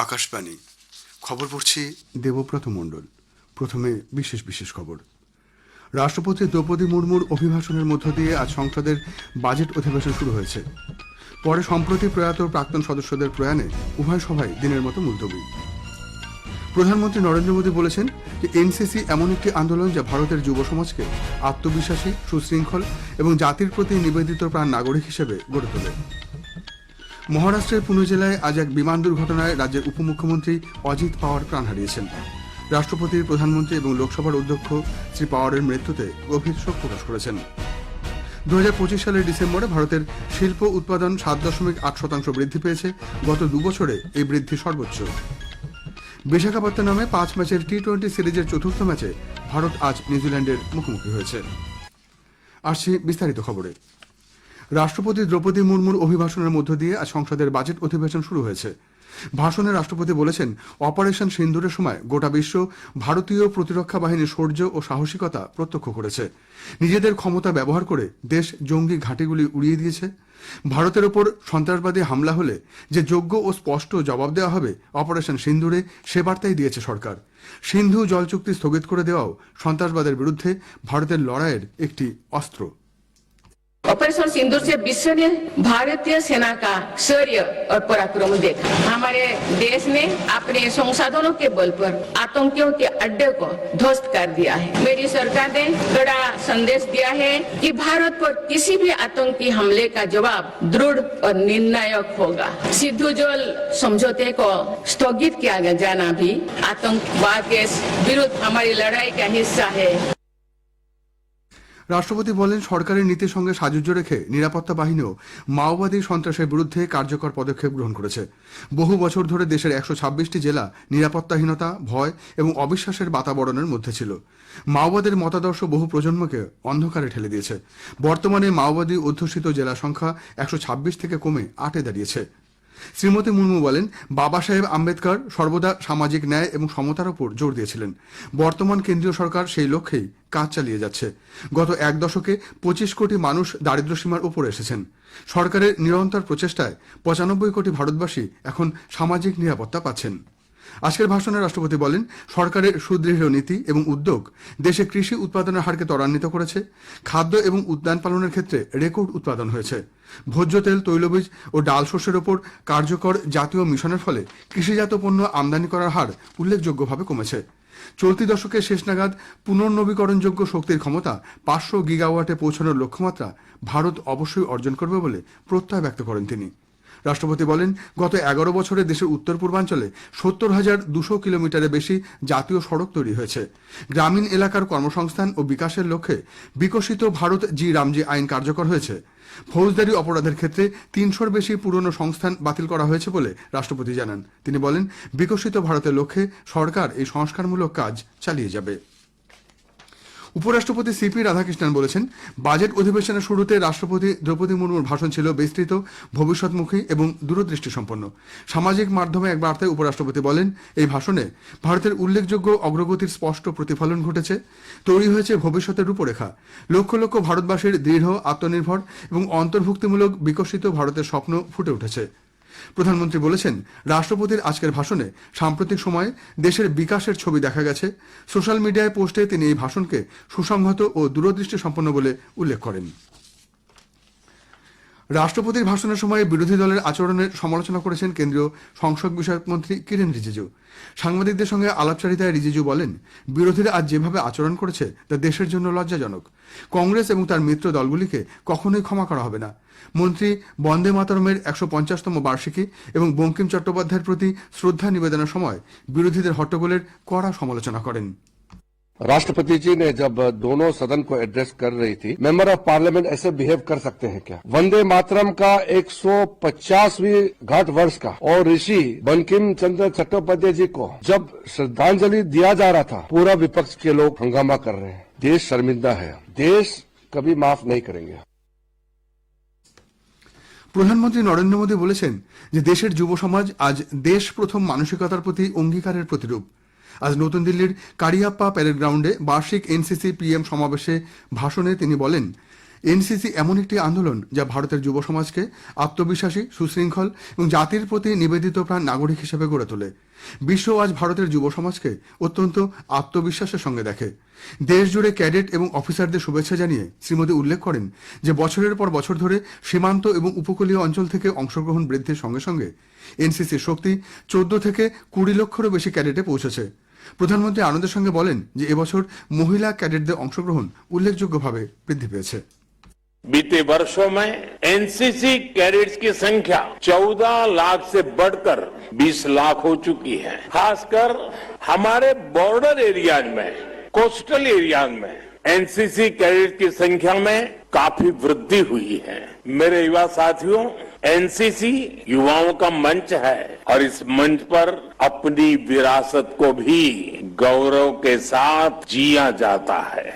আকাশবাণী খবর পড়ছি দেবব্রত মণ্ডল। প্রথমে বিশেষ বিশেষ খবর। রাষ্ট্রপতি দ্রৌপদী মুর্মুর অভিভাষণের মধ্য দিয়ে আজ সংসদের বাজেট অধিবেশন শুরু হয়েছে। পরে সম্প্রতি প্রয়াত প্রাক্তন সদস্যদের প্রয়াণে উভয় সভায় দিনের মতো মুলতবি। প্রধানমন্ত্রী নরেন্দ্র মোদী বলেছেন যে এনসিসি এমন একটি আন্দোলন যা ভারতের যুব সমাজকে আত্মবিশ্বাসী, সুশৃঙ্খল এবং জাতির প্রতি নিবেদিত প্রাণ নাগরিক হিসেবে গড়ে তোলে। মহারাষ্ট্রের পুনে জেলায় আজ এক বিমান দুর্ঘটনায় রাজ্যের উপমুখ্যমন্ত্রী অজিত পাওয়ার প্রাণ হারিয়েছেন। রাষ্ট্রপতি, প্রধানমন্ত্রী এবং লোকসভার অধ্যক্ষ শ্রী পাওয়ারের মৃত্যুতে গভীর শোক প্রকাশ করেছেন। 2025 সালের ডিসেম্বরে ভারতের শিল্প উৎপাদন 7.8% বৃদ্ধি পেয়েছে। গত 2 বছরে এই বৃদ্ধি সর্বোচ্চ। বিশাখাপত্তনমে 5 ম্যাচের টি-20 সিরিজের চতুর্থ ম্যাচে ভারত আজ নিউজিল্যান্ডের মুখোমুখি হয়েছে। আসছি বিস্তারিত খবরে। রাষ্ট্রপতি দ্রৌপদী মুর্মুর অভিভাষণের মধ্য দিয়ে আজ সংসদের বাজেট অধিবেশন শুরু হয়েছে। ভাষণে রাষ্ট্রপতি বলেছেন, অপারেশন সিন্দুরের সময় গোটা বিশ্ব ভারতীয় প্রতিরক্ষা বাহিনীর শৌর্য ও সাহসিকতা প্রত্যক্ষ করেছে। নিজেদের ক্ষমতা ব্যবহার করে দেশ জঙ্গি ঘাঁটিগুলি উড়িয়ে দিয়েছে। ভারতের ওপর সন্ত্রাসবাদী হামলা হলে যে যোগ্য ও স্পষ্ট জবাব দেওয়া হবে অপারেশন সিন্দুরে, সে বার্তাই দিয়েছে সরকার। সিন্ধু জল চুক্তি স্থগিত করে দেওয়াও সন্ত্রাসবাদের বিরুদ্ধে ভারতের লড়াইয়ের একটি অস্ত্র। ऑपरेशन सिंदूर से विश्व ने भारतीय सेना का शौर्य और पराक्रम देखा। हमारे देश ने अपने संसाधनों के बल पर आतंकियों के अड्डे को ध्वस्त कर दिया है। मेरी सरकार ने बड़ा संदेश दिया है कि भारत पर किसी भी आतंकी हमले का जवाब दृढ़ और निर्णायक होगा। सिंधु जल समझौते को स्थगित किया जाना भी आतंकवाद के विरुद्ध हमारी लड़ाई का हिस्सा है। রাষ্ট্রপতি বলেন, সরকারের নীতির সঙ্গে সাযুজ্য রেখে নিরাপত্তা বাহিনীও মাওবাদী সন্ত্রাসের বিরুদ্ধে কার্যকর পদক্ষেপ গ্রহণ করেছে। বহু বছর ধরে দেশের 126টি জেলা নিরাপত্তাহীনতা, ভয় এবং অবিশ্বাসের বাতাবরণের মধ্যে ছিল। মাওবাদের মতাদর্শ বহু প্রজন্মকে অন্ধকারে ঠেলে দিয়েছে। বর্তমানে মাওবাদী অধ্যুষিত জেলা সংখ্যা 126 থেকে কমে 8-এ দাঁড়িয়েছে। শ্রীমতী মুর্মু বলেন, বাবা সাহেব আম্বেদকর সর্বদা সামাজিক ন্যায় এবং সমতার উপর জোর দিয়েছিলেন। বর্তমান কেন্দ্রীয় সরকার সেই লক্ষ্যেই কাজ চালিয়ে যাচ্ছে। গত 1 দশকে 25 কোটি মানুষ দারিদ্র্য সীমার উপরে এসেছেন। সরকারের নিরন্তর প্রচেষ্টায় 95 কোটি ভারতবাসী এখন সামাজিক নিরাপত্তা পাচ্ছেন। আজকের ভাষণে রাষ্ট্রপতি বলেন, সরকারের সুদৃঢ় নীতি এবং উদ্যোগ দেশে কৃষি উৎপাদনের হারকে ত্বরান্বিত করেছে। খাদ্য এবং উদ্যান পালনের ক্ষেত্রে রেকর্ড উৎপাদন হয়েছে। ভোজ্য তেল, তৈলবীজ ও ডাল শস্যের ওপর কার্যকর জাতীয় মিশনের ফলে কৃষিজাত পণ্য আমদানি করার হার উল্লেখযোগ্যভাবে কমেছে। চলতি দশকের শেষ নাগাদ পুনর্নবীকরণযোগ্য শক্তির ক্ষমতা 500 গিগাওয়াটে পৌঁছানোর লক্ষ্যমাত্রা ভারত অবশ্যই অর্জন করবে বলে প্রত্যয় ব্যক্ত করেন তিনি। রাষ্ট্রপতি বলেন, গত 11 বছরে দেশের উত্তর পূর্বাঞ্চলে 70,200 কিলোমিটারের বেশি জাতীয় সড়ক তৈরি হয়েছে। গ্রামীণ এলাকার কর্মসংস্থান ও বিকাশের লক্ষ্যে বিকশিত ভারত জি রামজি আইন কার্যকর হয়েছে। ফৌজদারি অপরাধের ক্ষেত্রে 300-র বেশি পুরনো সংস্থান বাতিল করা হয়েছে বলে রাষ্ট্রপতি জানান। তিনি বলেন, বিকশিত ভারতের লক্ষ্যে সরকার এই সংস্কারমূলক কাজ চালিয়ে যাবে। উপরাষ্ট্রপতি সিপি রাধাকৃষ্ণন বলেছেন, বাজেট অধিবেশনের শুরুতে রাষ্ট্রপতি দ্রৌপদী মুর্মুর ভাষণ ছিল বিস্তৃত, ভবিষ্যৎমুখী এবং দূরদৃষ্টি সম্পন্ন। সামাজিক মাধ্যমে এক বার্তায় উপরাষ্ট্রপতি বলেন, এই ভাষণে ভারতের উল্লেখযোগ্য অগ্রগতির স্পষ্ট প্রতিফলন ঘটেছে। তৈরি হয়েছে ভবিষ্যতের রূপরেখা। লক্ষ লক্ষ ভারতবাসীর দৃঢ়, আত্মনির্ভর এবং অন্তর্ভুক্তিমূলক বিকশিত ভারতের স্বপ্ন ফুটে উঠেছে। প্রধানমন্ত্রী বলেছেন, রাষ্ট্রপতির আজকের ভাষণে সাম্প্রতিক সময়ে দেশের বিকাশের ছবি দেখা গেছে। সোশ্যাল মিডিয়ায় পোস্টে তিনি এই ভাষণকে সুসংহত ও দূরদৃষ্টি সম্পন্ন বলে উল্লেখ করেন। রাষ্ট্রপতির ভাষণের সময় বিরোধী দলের আচরণের সমালোচনা করেছেন কেন্দ্রীয় সংসদ বিষয়ক মন্ত্রী কিরেন রিজিজু। সাংবাদিকদের সঙ্গে আলাপচারিতায় রিজিজু বলেন, বিরোধীরা আজ যেভাবে আচরণ করেছে তা দেশের জন্য লজ্জাজনক। কংগ্রেস এবং তার মিত্র দলগুলিকে কখনোই ক্ষমা করা হবে না। মন্ত্রী বন্দে মাতরমের 150তম বার্ষিকী এবং বঙ্কিম চট্টোপাধ্যায়ের প্রতি শ্রদ্ধা নিবেদনের সময় বিরোধীদের হট্টগোলের কড়া সমালোচনা করেন। राष्ट्रपति जी ने जब दोनों सदन को एड्रेस कर रही थी, मेंबर ऑफ पार्लियामेंट ऐसे बिहेव कर सकते हैं क्या? वंदे मातरम का 150वीं घाट वर्ष का और ऋषि बंकिम चंद्र चट्टोपाध्याय जी को जब श्रद्धांजलि दिया जा रहा था, पूरा विपक्ष के लोग हंगामा कर रहे हैं। देश शर्मिंदा है, देश कभी माफ नहीं करेंगे। প্রধানমন্ত্রী নরেন্দ্র মোদী বলেছেন যে দেশের যুব সমাজ আজ দেশ প্রথম মানসিকতার প্রতি অঙ্গীকারের প্রতিরূপ। আজ নতুন দিল্লির কারিয়াপ্পা প্যারেড গ্রাউন্ডে বার্ষিক এনসিসি পিএম সমাবেশে ভাষণে তিনি বলেন, এনসিসি এমন একটি আন্দোলন যা ভারতের যুব সমাজকে আত্মবিশ্বাসী, সুশৃঙ্খল এবং জাতির প্রতি নিবেদিত প্রাণ নাগরিক হিসেবে গড়ে তোলে। বিশ্ব আজ ভারতের যুব সমাজকে অত্যন্ত আত্মবিশ্বাসের সঙ্গে দেখে। দেশ জুড়ে ক্যাডেট এবং অফিসারদের শুভেচ্ছা জানিয়ে শ্রী মোদী উল্লেখ করেন যে বছরের পর বছর ধরে সীমান্ত এবং উপকূলীয় অঞ্চল থেকে অংশগ্রহণ বৃদ্ধির সঙ্গে সঙ্গে এনসিসির শক্তি 14 থেকে 20 লক্ষেরও বেশি ক্যাডেটে পৌঁছেছে। প্রধানমন্ত্রী আনন্দের সঙ্গে বলেন যে এবছর মহিলা ক্যাডেটদের অংশগ্রহণ উল্লেখযোগ্যভাবে বৃদ্ধি পেয়েছে। बीते वर्षों में एनसीसी कैडेट्स की संख्या 14 लाख से बढ़कर 20 लाख हो चुकी है। खासकर हमारे बॉर्डर एरियाज में, कोस्टल एरियाज में एनसीसी कैडेट की संख्या में काफी वृद्धि हुई है। मेरे युवा साथियों, एनसीसी युवाओं का मंच है और इस मंच पर अपनी विरासत को भी गौरव के साथ जिया जाता है।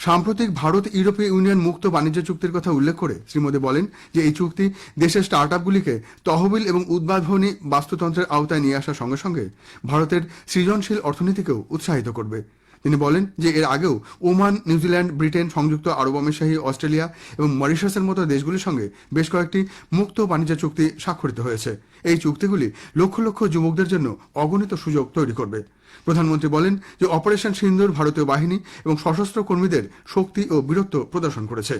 সাম্প্রতিক ভারত ইউরোপীয় ইউনিয়ন মুক্ত বাণিজ্য চুক্তির কথা উল্লেখ করে শ্রী মোদী বলেন যে এই চুক্তি দেশের স্টার্টআপগুলিকে তহবিল এবং উদ্ভাবনী বাস্তুতন্ত্রের আওতায় নিয়ে আসার সঙ্গে সঙ্গে ভারতের সৃজনশীল অর্থনীতিকেও উৎসাহিত করবে। তিনি বলেন যে এর আগেও ওমান, নিউজিল্যান্ড, ব্রিটেন, সংযুক্ত আরব আমিরশাহী, অস্ট্রেলিয়া এবং মরিশাসের মতো দেশগুলির সঙ্গে বেশ কয়েকটি মুক্ত বাণিজ্য চুক্তি স্বাক্ষরিত হয়েছে। এই চুক্তিগুলি লক্ষ লক্ষ যুবকদের জন্য অগণিত সুযোগ তৈরি করবে। প্রধানমন্ত্রী বলেন যে অপারেশন সিন্দুর ভারতীয় বাহিনী এবং সশস্ত্র কর্মীদের শক্তি ও বীরত্ব প্রদর্শন করেছে।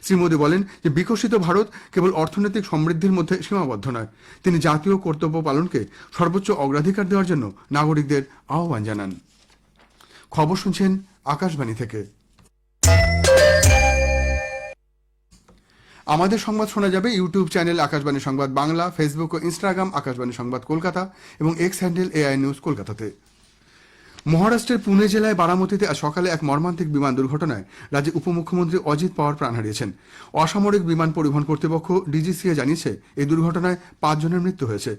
শ্রী মোদী বলেন যে বিকশিত ভারত কেবল অর্থনৈতিক সমৃদ্ধির মধ্যে সীমাবদ্ধ নয়। তিনি জাতীয় কর্তব্য পালনকে সর্বোচ্চ অগ্রাধিকার দেওয়ার জন্য নাগরিকদের আহ্বান জানান। খবর শুনছেন আকাশবাণী থেকে। আমাদের সংবাদ শোনা যাবে ইউটিউব চ্যানেল আকাশবাণী সংবাদ বাংলা, ফেসবুক ও ইনস্টাগ্রাম আকাশবাণী সংবাদ কলকাতা এবং এক্স হ্যান্ডেল এআই নিউজ কলকাতাতে। মহারাষ্ট্রের পুনে জেলায় বারামতিতে আজ সকালে এক মর্মান্তিক বিমান দুর্ঘটনায় রাজ্যের উপমুখ্যমন্ত্রী অজিত পাওয়ার প্রাণ হারিয়েছেন। অসামরিক বিমান পরিবহন কর্তৃপক্ষ ডিজিসিএ জানিয়েছে এই দুর্ঘটনায় 5 জনের মৃত্যু হয়েছে।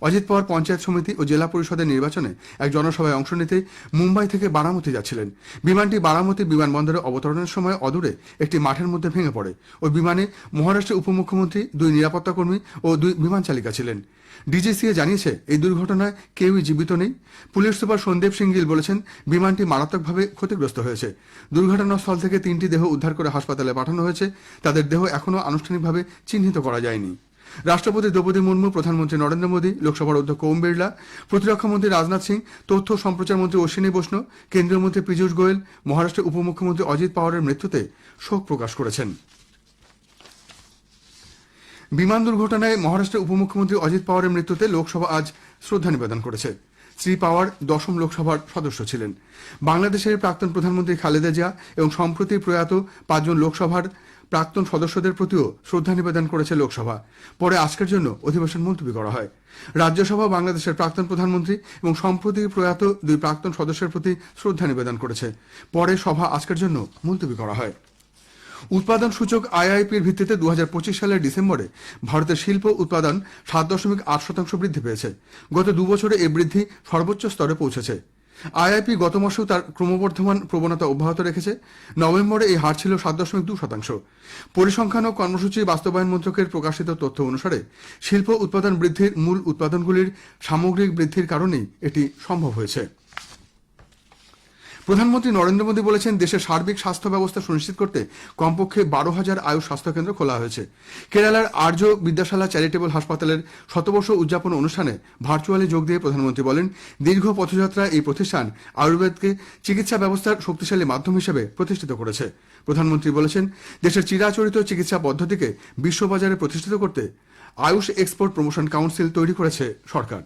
অজিত পাওয়ার পঞ্চায়েত সমিতি ও জেলা পরিষদের নির্বাচনে এক জনসভায় অংশ নিতে মুম্বাই থেকে বারামতি যাচ্ছিলেন। বিমানটি বারামতি বিমানবন্দরে অবতরণের সময় অদূরে একটি মাঠের মধ্যে ভেঙে পড়ে। ওই বিমানে মহারাষ্ট্রের উপমুখ্যমন্ত্রী, 2 নিরাপত্তা কর্মী ও 2 বিমান চালিকা ছিলেন। ডিজিসিএ জানিয়েছে এই দুর্ঘটনায় কেউই জীবিত নেই। পুলিশ সুপার সন্দীপ সিং গিল বলেছেন বিমানটি মারাত্মকভাবে ক্ষতিগ্রস্ত হয়েছে। দুর্ঘটনাস্থল থেকে 3টি দেহ উদ্ধার করে হাসপাতালে পাঠানো হয়েছে। তাদের দেহ এখনও আনুষ্ঠানিকভাবে চিহ্নিত করা যায়নি। রাষ্ট্রপতি দ্রৌপদী মুর্মু, প্রধানমন্ত্রী নরেন্দ্র মোদী, লোকসভার অধ্যক্ষ ওম বিড়লা, প্রতিরক্ষা মন্ত্রী রাজনাথ সিং, তথ্য সম্প্রচার মন্ত্রী অশ্বিনী বৈষ্ণব, কেন্দ্রীয় মন্ত্রী পীযূষ গোয়েল মহারাষ্ট্রের উপমুখ্যমন্ত্রী অজিত পাওয়ারের মৃত্যুতে শোক প্রকাশ করেছেন। বিমান দুর্ঘটনায় মহারাষ্ট্রের উপমুখ্যমন্ত্রী অজিত পাওয়ারের মৃত্যুতে লোকসভা আজ শ্রদ্ধা নিবেদন করেছে। শ্রী পাওয়ার 10ম লোকসভার সদস্য ছিলেন। বাংলাদেশের প্রাক্তন প্রধানমন্ত্রী খালেদা জিয়া এবং সম্প্রতি প্রয়াত 5 জন লোকসভার প্রাক্তন সদস্যদের প্রতিও শ্রদ্ধা নিবেদন করেছে লোকসভা। পরে আজকের জন্য অধিবেশন মুলতবি করা হয়। রাজ্যসভা বাংলাদেশের প্রাক্তন প্রধানমন্ত্রী এবং সম্প্রতি প্রয়াত 2 প্রাক্তন সদস্যের প্রতি শ্রদ্ধা নিবেদন করেছে। পরে সভা আজকের জন্য মুলতবি করা হয়। উৎপাদন সূচক আইআইপির ভিত্তিতে 2025 সালের ডিসেম্বরে ভারতের শিল্প উৎপাদন 7.8% বৃদ্ধি পেয়েছে। গত 2 বছরে এই বৃদ্ধি সর্বোচ্চ স্তরে পৌঁছেছে। আইআইপি গত মাসেও তার ক্রমবর্ধমান প্রবণতা অব্যাহত রেখেছে। নভেম্বরে এই হার ছিল 7.2%। পরিসংখ্যান ও কর্মসূচি বাস্তবায়ন মন্ত্রকের প্রকাশিত তথ্য অনুসারে শিল্প উৎপাদন বৃদ্ধির মূল উৎপাদনগুলির সামগ্রিক বৃদ্ধির কারণেই এটি সম্ভব হয়েছে। প্রধানমন্ত্রী নরেন্দ্র মোদী বলেছেন দেশের সার্বিক স্বাস্থ্য ব্যবস্থা সুনিশ্চিত করতে কমপক্ষে 12,000 আয়ুষ স্বাস্থ্যকেন্দ্র খোলা হয়েছে। কেরালার আর্য বিদ্যাশালা চ্যারিটেবল হাসপাতালের 100 বর্ষ উদযাপন অনুষ্ঠানে ভার্চুয়ালি যোগ দিয়ে প্রধানমন্ত্রী বলেন দীর্ঘ পথযাত্রায় এই প্রতিষ্ঠান আয়ুর্বেদকে চিকিৎসা ব্যবস্থার শক্তিশালী মাধ্যম হিসেবে প্রতিষ্ঠিত করেছে। প্রধানমন্ত্রী বলেছেন দেশের চিরাচরিত চিকিৎসা পদ্ধতিকে বিশ্ববাজারে প্রতিষ্ঠিত করতে আয়ুষ এক্সপোর্ট প্রমোশন কাউন্সিল তৈরি করেছে সরকার।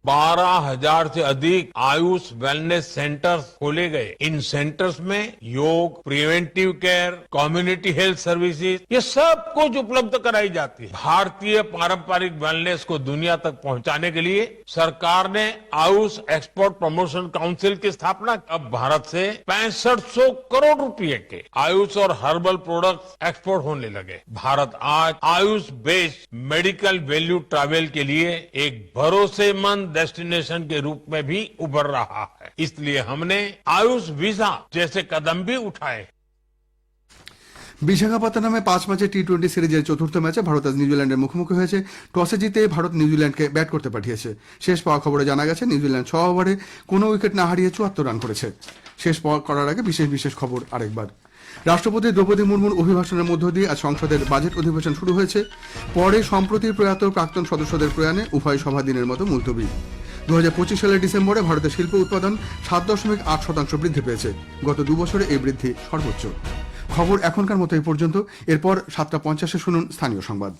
12,000 से अधिक आयुष वेलनेस सेंटर्स खोले गए। इन सेंटर्स में योग, preventive care, community health services, ये सब कुछ उपलब्ध कराई जाती है। भारतीय पारंपरिक वेलनेस को दुनिया तक पहुंचाने के लिए सरकार ने आयुष एक्सपोर्ट प्रमोशन काउंसिल की स्थापना की। अब भारत से 6500 करोड़ रुपए के आयुष और हर्बल प्रोडक्ट्स एक्सपोर्ट होने लगे। भारत आज Ayush based medical value travel के लिए एक भरोसेमंद डेस्टिनेशन के रूप में भी उभर रहा है। इसलिए हमने आयुष वीजा जैसे कदम भी उठाए। বিশাখাপত্তনমে 5 ম্যাচের টি-20 সিরিজের চতুর্থ ম্যাচে ভারত আজ নিউজিল্যান্ডের মুখোমুখি হয়েছে। টসে জিতে ভারত নিউজিল্যান্ডকে ব্যাট করতে পাঠিয়েছে। শেষ পাওয়া খবরে জানা গেছে নিউজিল্যান্ড 6 ওভারে কোনো উইকেট না হারিয়ে 74 রান করেছে। শেষ করার আগে বিশেষ খবর আরেকবার। রাষ্ট্রপতি দ্রৌপদী মুর্মুর অভিভাষণের মধ্য দিয়ে আজ সংসদের বাজেট অধিবেশন শুরু হয়েছে। পরে সম্প্রতি প্রয়াত প্রাক্তন সদস্যদের প্রয়াণে উভয় সভা দিনের মতো মুলতবি। 2025 সালের ডিসেম্বরে ভারতের শিল্প উৎপাদন 7.8% বৃদ্ধি পেয়েছে। গত 2 বছরে এই বৃদ্ধি সর্বোচ্চ। খবর এখনকার মতো এই পর্যন্ত। এরপর 7:50 শুনুন স্থানীয় সংবাদ।